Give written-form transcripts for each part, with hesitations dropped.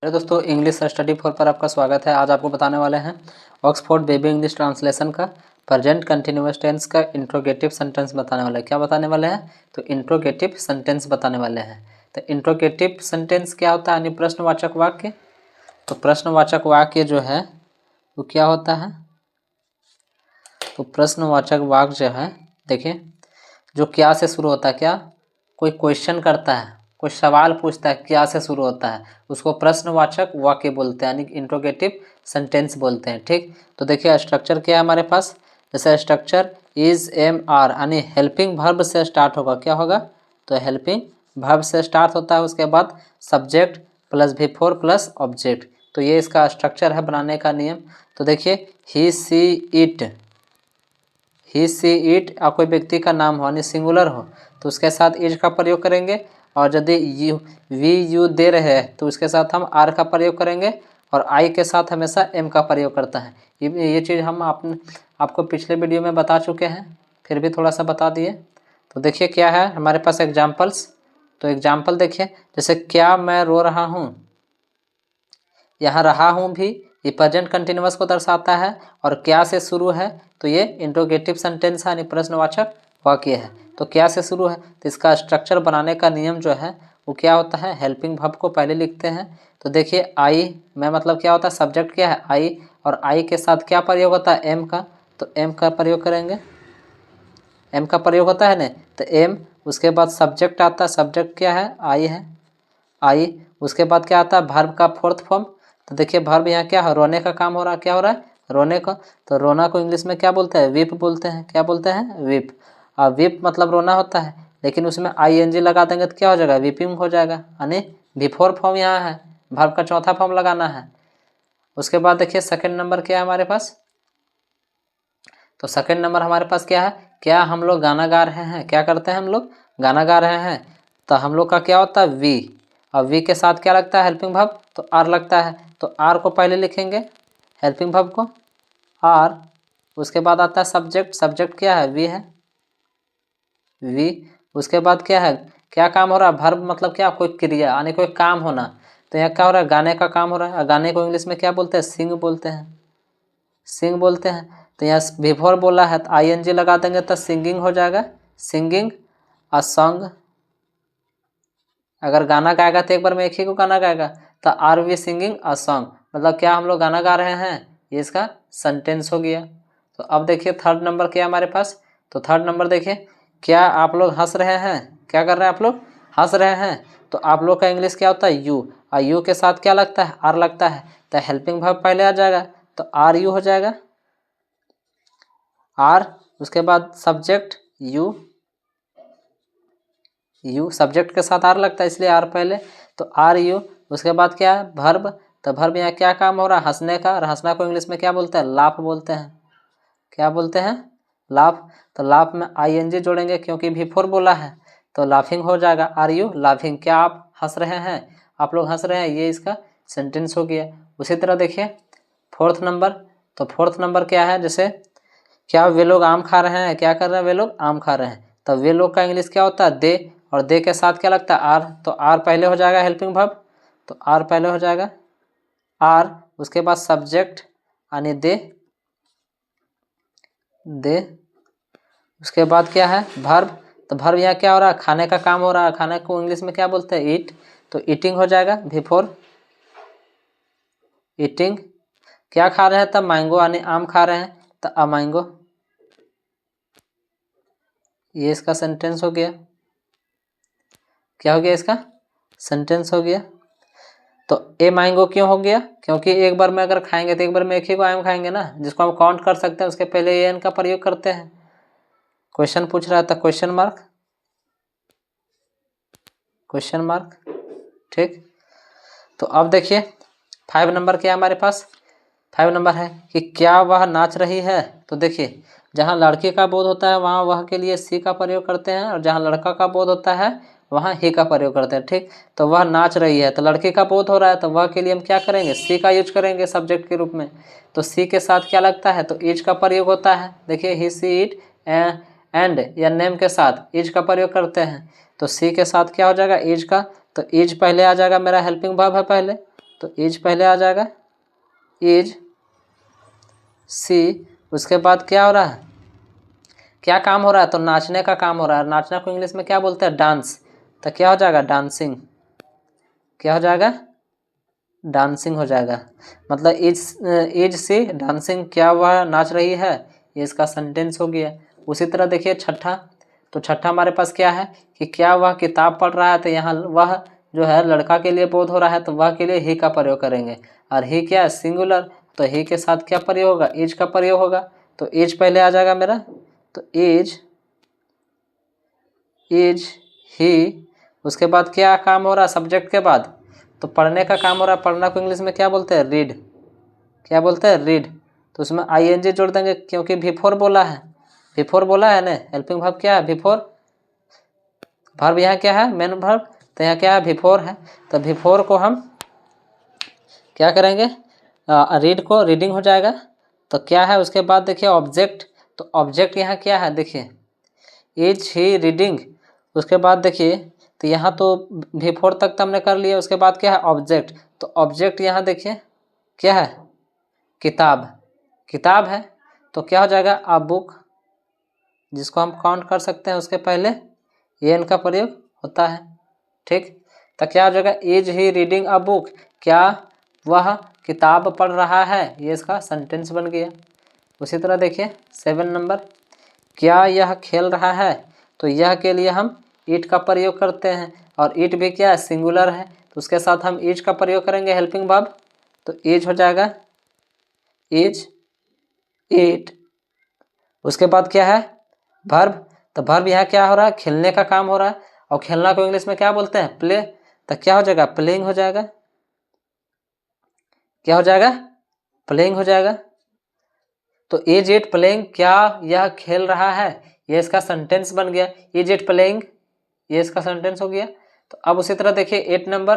Hello दोस्तों, English study four पर आपका स्वागत है। आज आपको बताने वाले हैं ऑक्सफोर्ड बेबी इंग्लिश ट्रांसलेशन का प्रेजेंट कंटिन्यूअस टेंस का इंट्रोगेटिव सेंटेंस बताने वाले हैं। क्या बताने वाले हैं? तो इंट्रोगेटिव सेंटेंस बताने वाले हैं। तो इंट्रोगेटिव सेंटेंस क्या होता है? यानी प्रश्नवाचक वाक्य। तो प्रश्नवाचक वाक्य जो है वो क्या होता है? तो प्रश्नवाचक वाक्य जो है, देखिए, जो क्या से शुरू होता है। क्या? कोई क्वेश्चन करता है, कोई सवाल पूछता है, क्या से शुरू होता है, उसको प्रश्नवाचक वाक्य बोलते हैं, यानी इंट्रोगेटिव सेंटेंस बोलते हैं। ठीक, तो देखिए स्ट्रक्चर क्या है हमारे पास। जैसे स्ट्रक्चर इज एम आर यानी हेल्पिंग वर्ब से स्टार्ट होगा। क्या होगा? तो हेल्पिंग वर्ब से स्टार्ट होता है। उसके बाद subject plus before plus object. तो ये इसका स्ट्रक्चर है बनाने का नियम। तो देखिए, ही see it, he see it और कोई व्यक्ति का नाम हो यानी सिंगुलर हो तो उसके साथ इज का प्रयोग करेंगे। और यदि यू वी यू दे रहे हैं तो उसके साथ हम आर का प्रयोग करेंगे। और आई के साथ हमेशा एम का प्रयोग करता है। ये चीज़ हम आपको पिछले वीडियो में बता चुके हैं, फिर भी थोड़ा सा बता दिए। तो देखिए क्या है हमारे पास एग्जाम्पल्स। तो एग्जाम्पल देखिए, जैसे क्या मैं रो रहा हूँ। यहाँ रहा हूँ भी ये प्रेजेंट कंटिन्यूअस को दर्शाता है और क्या से शुरू है तो ये इंट्रोगेटिव सेंटेंस है, यानी प्रश्नवाचक वाक्य है। तो क्या से शुरू है तो इसका स्ट्रक्चर बनाने का नियम जो है वो क्या होता है, हेल्पिंग वर्ब को पहले लिखते हैं। तो देखिए आई में मतलब क्या होता है, सब्जेक्ट क्या है आई, और आई के साथ क्या प्रयोग होता है एम का, तो एम का प्रयोग करेंगे। एम का प्रयोग होता है ना, तो एम, उसके बाद सब्जेक्ट आता है, सब्जेक्ट क्या है आई है, आई। उसके बाद क्या आता है वर्ब का फोर्थ फॉर्म। तो देखिए वर्ब यहाँ क्या है, रोने का काम हो रहा है। क्या हो रहा है? रोने का। तो रोना को इंग्लिश में क्या बोलते हैं? वीप बोलते हैं। क्या बोलते हैं? वीप। और वीप मतलब रोना होता है, लेकिन उसमें आईएनजी लगा देंगे तो क्या हो जाएगा? वीपिंग हो जाएगा, यानी बिफोर फॉर्म यहाँ है, वर्ब का चौथा फॉर्म लगाना है। उसके बाद देखिए सेकेंड नंबर क्या है हमारे पास। तो सेकेंड नंबर हमारे पास क्या है, क्या हम लोग गाना गा रहे हैं। क्या करते हैं हम लोग? गाना गा रहे हैं। तो हम लोग का क्या होता है वी, और वी के साथ क्या लगता है हेल्पिंग वर्ब, तो आर लगता है। तो आर को पहले लिखेंगे हेल्पिंग वर्ब को, आर। उसके बाद आता है सब्जेक्ट, सब्जेक्ट क्या है वी है, वी। उसके बाद क्या है, क्या काम हो रहा है, वर्ब मतलब क्या, कोई क्रिया यानी कोई काम होना। तो यहाँ क्या हो रहा है, गाने का काम हो रहा है। गाने को इंग्लिश में क्या बोलते हैं? सिंग बोलते हैं, सिंग बोलते हैं। तो यहाँ बिफोर बोला है तो आईएनजी लगा देंगे तो सिंगिंग हो जाएगा, सिंगिंग अ सॉन्ग। अगर गाना गाएगा तो एक बार में एक ही को गाना गाएगा। तो are we singing a song मतलब क्या हम लोग गाना गा रहे हैं, ये इसका सेंटेंस हो गया। तो अब देखिए थर्ड नंबर क्या हमारे पास। तो थर्ड नंबर देखिए, क्या आप लोग हंस रहे हैं। क्या कर रहे हैं आप लोग? हंस रहे हैं। तो आप लोग का इंग्लिश क्या होता है? यू, और यू के साथ क्या लगता है? आर लगता है। तो हेल्पिंग वर्ब पहले आ जाएगा, तो आर यू हो जाएगा, आर। उसके बाद सब्जेक्ट यू, यू सब्जेक्ट के साथ आर लगता है इसलिए आर पहले, तो आर यू। उसके बाद क्या है वर्ब। तो वर्ब यहाँ क्या काम हो रहा है, हंसने का। और हंसना को इंग्लिश में क्या बोलते हैं? लाफ बोलते हैं। क्या बोलते हैं? लाफ। तो लाफ में आईएनजी जोड़ेंगे क्योंकि बिफोर बोला है, तो लाफिंग हो जाएगा, आर यू लाफिंग, क्या आप हंस रहे हैं, आप लोग हंस रहे हैं, ये इसका सेंटेंस हो गया। उसी तरह देखिए फोर्थ नंबर। तो फोर्थ नंबर क्या है, जैसे क्या वे लोग आम खा रहे हैं। क्या कर रहे हैं? वे लोग आम खा रहे हैं। तो वे लोग का इंग्लिश क्या होता है? दे, और दे के साथ क्या लगता है? आर। तो आर पहले हो जाएगा हेल्पिंग वर्ब, तो आर पहले हो जाएगा, आर। उसके बाद सब्जेक्ट यानी दे, दे। उसके बाद क्या है वर्ब। तो वर्ब यहाँ क्या हो रहा है? खाने का काम हो रहा है। खाने को इंग्लिश में क्या बोलते हैं? ईट। तो ईटिंग हो जाएगा बिफोर, ईटिंग। क्या खा रहे हैं? तब मैंगो यानी आम खा रहे हैं, तो अ मैंगो, ये इसका सेंटेंस हो गया। क्या हो गया? इसका सेंटेंस हो गया। तो ए मैंगो क्यों हो गया? क्योंकि एक बार में अगर खाएंगे तो एक बार में एक ही को आम खाएंगे ना, जिसको हम काउंट कर सकते हैं उसके पहले ए एन का प्रयोग करते हैं। क्वेश्चन पूछ रहा था, क्वेश्चन मार्क, क्वेश्चन मार्क। ठीक, तो अब देखिए 5 नंबर क्या है हमारे पास। 5 नंबर है कि क्या वह नाच रही है। तो देखिए जहाँ लड़के का बोध होता है वहाँ वह के लिए सी का प्रयोग करते हैं, और जहाँ लड़का का बोध होता है वहाँ ही का प्रयोग करते हैं। ठीक, तो वह नाच रही है, तो लड़के का बोध हो रहा है तो वह के लिए हम क्या करेंगे? सी का यूज करेंगे सब्जेक्ट के रूप में। तो सी के साथ क्या लगता है? तो इज का प्रयोग होता है। देखिए ही सी इट एंड या नेम के साथ इज का प्रयोग करते हैं। तो सी के साथ क्या हो जाएगा? इज का। तो इज पहले आ जाएगा, मेरा हेल्पिंग वर्ब है पहले, तो इज पहले आ जाएगा, इज सी। उसके बाद क्या हो रहा है, क्या काम हो रहा है, तो नाचने का काम हो रहा है। नाचना को इंग्लिश में क्या बोलते हैं, डांस। तो क्या हो जाएगा, डांसिंग। क्या हो जाएगा, डांसिंग हो जाएगा। मतलब इज सी डांसिंग, क्या वह नाच रही है, ये इसका सेंटेंस हो गया। उसी तरह देखिए छठा, तो छठा हमारे पास क्या है कि क्या वह किताब पढ़ रहा है, तो यहाँ वह जो है लड़का के लिए बोध हो रहा है, तो वह के लिए ही का प्रयोग करेंगे। और ही क्या है, सिंगुलर, तो ही के साथ क्या प्रयोग होगा, इज का प्रयोग होगा। तो इज पहले आ जाएगा मेरा, तो इज ही। उसके बाद क्या काम हो रहा है सब्जेक्ट के बाद, तो पढ़ने का काम हो रहा है। पढ़ना को इंग्लिश में क्या बोलते हैं, रीड। क्या बोलते हैं, रीड। तो उसमें आईएनजी जोड़ देंगे क्योंकि बिफोर बोला है, बिफोर बोला है ना। हेल्पिंग वर्ब क्या है, बिफोर। वर्ब यहाँ क्या है, मेन वर्ब, तो यहाँ क्या है, बिफोर है। तो बिफोर को हम क्या करेंगे, रीड को रीडिंग हो जाएगा। तो क्या है उसके बाद देखिए ऑब्जेक्ट, तो ऑब्जेक्ट यहाँ क्या है देखिए, इज ही रीडिंग। उसके बाद देखिए, तो यहाँ तो बिफोर तक तो हमने कर लिया। उसके बाद क्या है, ऑब्जेक्ट। तो ऑब्जेक्ट यहाँ देखिए क्या है, किताब, किताब है। तो क्या हो जाएगा, अ बुक, जिसको हम काउंट कर सकते हैं, उसके पहले एन का प्रयोग होता है। ठीक, तो क्या हो जाएगा, is he reading a book, क्या वह किताब पढ़ रहा है, ये इसका सेंटेंस बन गया। उसी तरह देखिए 7 नंबर, क्या यह खेल रहा है, तो यह के लिए हम ईट का प्रयोग करते हैं, और ईट भी क्या है, सिंगुलर है, तो उसके साथ हम इज का प्रयोग करेंगे, हेल्पिंग वर्ब। तो इज हो जाएगा, इज ईट। उसके बाद क्या है, वर्ब। तो वर्ब यहाँ क्या हो रहा है, खेलने का काम हो रहा है, और खेलना को इंग्लिश में क्या बोलते हैं, प्ले। तो क्या हो जाएगा, प्लेइंग हो जाएगा। क्या हो जाएगा, प्लेइंग हो जाएगा। तो इज इट प्लेइंग, क्या यह खेल रहा है, ये इसका सेंटेंस बन गया, इज इट प्लेइंग, ये इसका सेंटेंस हो गया। तो अब उसी तरह देखिए 8 नंबर,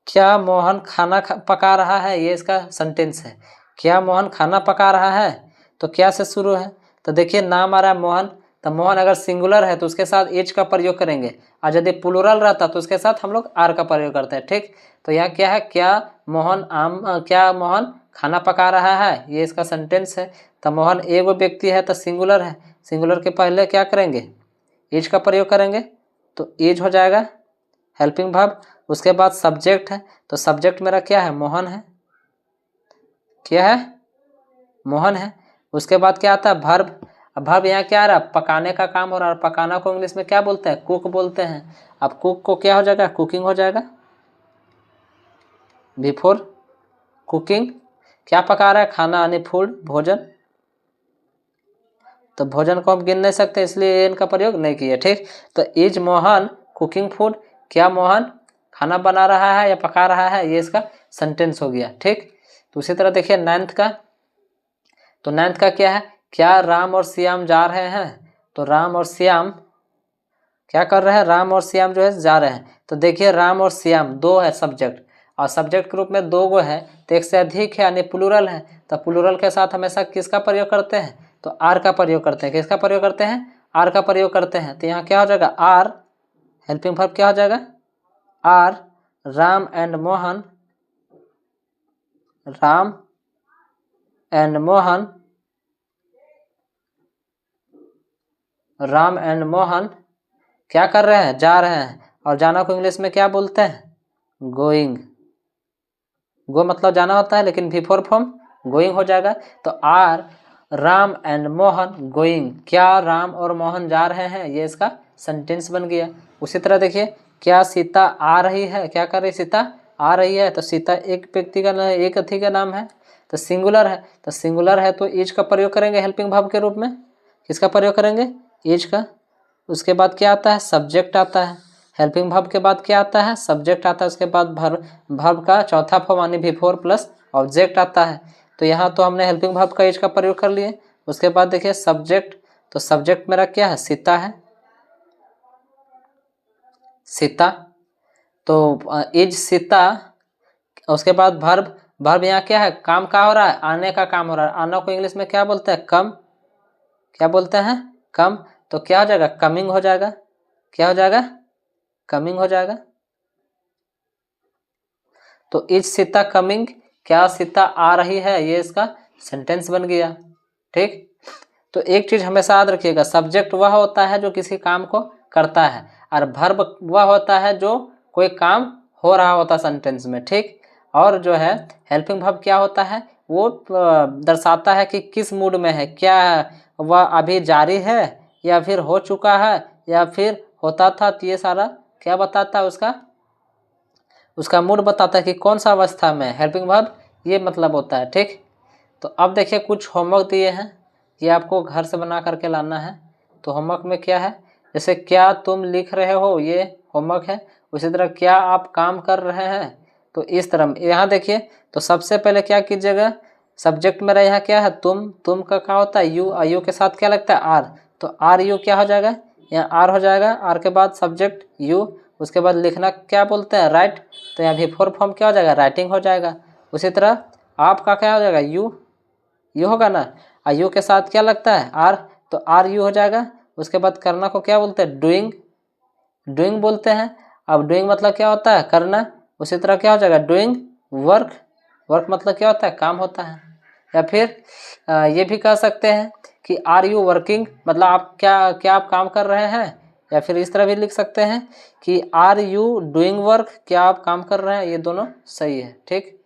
क्या मोहन खाना पका रहा है, ये इसका सेंटेंस है। क्या मोहन खाना पका रहा है, तो क्या से शुरू है, तो देखिए नाम आ रहा है मोहन। तो मोहन अगर सिंगुलर है तो उसके साथ एच का प्रयोग करेंगे, और यदि प्लूरल रहता तो उसके साथ हम लोग आर का प्रयोग करते हैं। ठीक, तो यहाँ क्या है, क्या मोहन क्या मोहन खाना पका रहा है, ये इसका सेंटेंस है। तो मोहन एक व्यक्ति है, तो सिंगुलर है, सिंगुलर के पहले क्या करेंगे, एज का प्रयोग करेंगे। तो एज हो जाएगा हेल्पिंग वर्ब। उसके बाद सब्जेक्ट है, तो सब्जेक्ट मेरा क्या है, मोहन है। क्या है, मोहन है। उसके बाद क्या आता है, वर्ब। अब वर्ब यहाँ क्या आ रहा है, पकाने का काम हो रहा है। पकाना को इंग्लिश में क्या बोलते हैं, कुक बोलते हैं। अब कुक को क्या हो जाएगा, कुकिंग हो जाएगा। बिफोर कुकिंग, क्या पका रहा है, खाना यानी फूड, भोजन। तो भोजन को हम गिन नहीं सकते, इसलिए इनका प्रयोग नहीं किया। ठीक, तो इज मोहन कुकिंग फूड, क्या मोहन खाना बना रहा है या पका रहा है, ये इसका सेंटेंस हो गया। ठीक, तो उसी तरह देखिए 9th का, तो 9th का क्या है, क्या राम और श्याम जा रहे हैं। तो राम और श्याम क्या कर रहे हैं, राम और श्याम जो है जा रहे हैं। तो देखिए राम और श्याम दो है सब्जेक्ट, और सब्जेक्ट के रूप में दो गो है, तो एक से अधिक है यानी प्लूरल है। तो प्लूरल के साथ हमेशा किसका प्रयोग करते हैं, तो आर का प्रयोग करते हैं। किसका प्रयोग करते हैं, आर का प्रयोग करते हैं। तो यहाँ क्या हो जाएगा, आर हेल्पिंग वर्ब क्या हो जाएगा, are Ram and Mohan, Ram and Mohan, Ram and Mohan क्या कर रहे हैं, जा रहे हैं। और जाना को इंग्लिश में क्या बोलते हैं, गोइंग। गो मतलब जाना होता है, लेकिन बिफोर फॉर्म गोइंग हो जाएगा। तो are Ram and Mohan going, क्या राम और मोहन जा रहे हैं, ये इसका सेंटेंस बन गया। उसी तरह देखिए, क्या सीता आ रही है, क्या कर रही, सीता आ रही है। तो सीता एक व्यक्ति का एक अथी का नाम है, तो सिंगुलर है। तो सिंगुलर है तो इज का प्रयोग करेंगे हेल्पिंग वर्ब के रूप में। किसका प्रयोग करेंगे, इज का। उसके बाद क्या आता है, सब्जेक्ट आता है। हेल्पिंग वर्ब के बाद क्या आता है, सब्जेक्ट आता है। उसके बाद वर्ब का चौथा फॉर्म यानी बिफोर प्लस ऑब्जेक्ट आता है। तो यहाँ तो हमने हेल्पिंग वर्ब का इज का प्रयोग कर लिए। उसके बाद देखिए सब्जेक्ट, तो सब्जेक्ट मेरा क्या है, सीता है, सीता। तो इज सीता। उसके बाद वर्ब, वर्ब यहाँ क्या है, काम का हो रहा है, आने का काम हो रहा है। आना को इंग्लिश में क्या बोलते हैं, कम। क्या बोलते हैं, कम। तो क्या हो जाएगा, कमिंग हो जाएगा। क्या हो जाएगा, कमिंग हो जाएगा। तो इज सीता कमिंग, क्या सीता आ रही है, ये इसका सेंटेंस बन गया। ठीक, तो एक चीज हमेशा याद रखिएगा, सब्जेक्ट वह होता है जो किसी काम को करता है और वर्ब वह होता है जो कोई काम हो रहा होता सेंटेंस में। ठीक, और जो है हेल्पिंग वर्ब क्या होता है, वो दर्शाता है कि किस मूड में है, क्या वह अभी जारी है या फिर हो चुका है या फिर होता था। तो ये सारा क्या बताता है, उसका मूड बताता है कि कौन सा अवस्था में हेल्पिंग वर्ब, ये मतलब होता है। ठीक, तो अब देखिए कुछ होमवर्क दिए हैं, ये आपको घर से बना करके लाना है। तो होमवर्क में क्या है, जैसे क्या तुम लिख रहे हो, ये होमवर्क है। उसी तरह क्या आप काम कर रहे हैं, तो इस तरह यहाँ देखिए। तो सबसे पहले क्या कीजिएगा, सब्जेक्ट मेरा यहाँ क्या है, तुम का क्या होता है यू, यू के साथ क्या लगता है आर, तो आर यू क्या हो जाएगा, यहाँ आर हो जाएगा, आर के बाद सब्जेक्ट यू, उसके बाद लिखना क्या बोलते हैं राइट, तो यहाँ भी फोर फॉर्म क्या हो जाएगा, राइटिंग हो जाएगा। उसी तरह आपका क्या हो जाएगा, यू होगा ना, यू के साथ क्या लगता है आर, तो आर यू हो जाएगा। उसके बाद करना को क्या बोलते हैं, डूइंग बोलते हैं। अब डूइंग मतलब क्या होता है, करना। उसी तरह क्या हो जाएगा, डूइंग वर्क मतलब क्या होता है, काम होता है। या फिर ये भी कह सकते हैं कि आर यू वर्किंग, मतलब आप क्या आप काम कर रहे हैं। या फिर इस तरह भी लिख सकते हैं कि आर यू डूइंग वर्क, क्या आप काम कर रहे हैं। ये दोनों सही है। ठीक,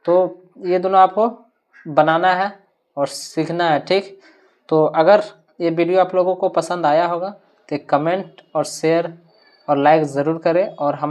तो ये दोनों आपको बनाना है और सीखना है। ठीक, तो अगर ये वीडियो आप लोगों को पसंद आया होगा तो कमेंट और शेयर और लाइक ज़रूर करें और हमारे